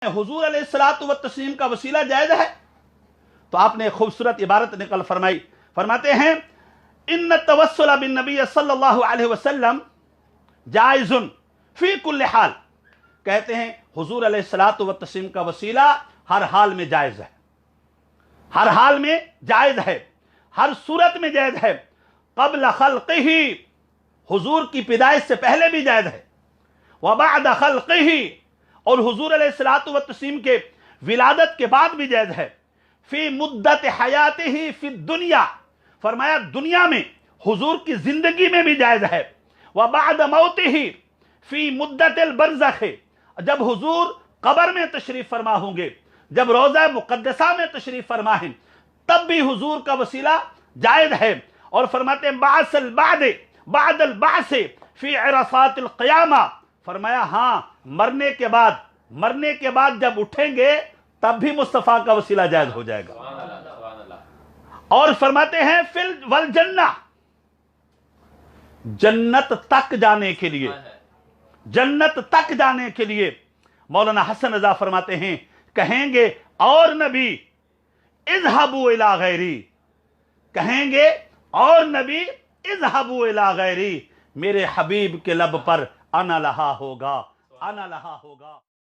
हुजूर अलैहिस्सलातु वत्तस्लीम का वसीला जायज है? तो आपने खूबसूरत इबारत निकल फरमाई, फरमाते हैं इन्न तवस्सुल बिन नबी सल्लल्लाहु अलैहि वसल्लम जायज़ुन फी कुल्ल हाल। कहते हैं हुजूर अलैहिस्सलातु वत्तस्लीम का वसीला हर हाल में जायज है, हर हाल में जायज है, हर सूरत में जायज है। क़ब्ल ख़ल्क़िही, हुजूर की पैदाइश से पहले भी जायज है, व बअद ख़ल्क़िही, और हुजूर अलैहिस्सलातु वत्तस्लीम के विलादत के बाद भी जायज है। फी मुद्दत हयातिही फी दुनिया, फरमाया दुनिया में हुजूर की जिंदगी में भी जायज है। व बअद मौतिही फी मुद्दतिल बरज़ख़, जब हुजूर कब्र में तशरीफ फरमा होंगे, जब रोज़ा मुक़द्दसा में तशरीफ फरमा हैं, तब भी हुजूर का वसीला जायज है। और फरमाते हैं बाअसल बादल बासे फी अरसातिल क़ियामा, फरमाया हाँ मरने के बाद जब उठेंगे तब भी मुस्तफ़ा का वसीला जायज हो जाएगा। और फरमाते हैं फिल वल जन्ना, जन्नत तक जाने के लिए मौलाना हसन रज़ा फरमाते हैं, कहेंगे और नबी इज़हबू इला गैरी, कहेंगे और नबी इज़हबू इला गैरी, मेरे हबीब के लब पर अना लहा होगा।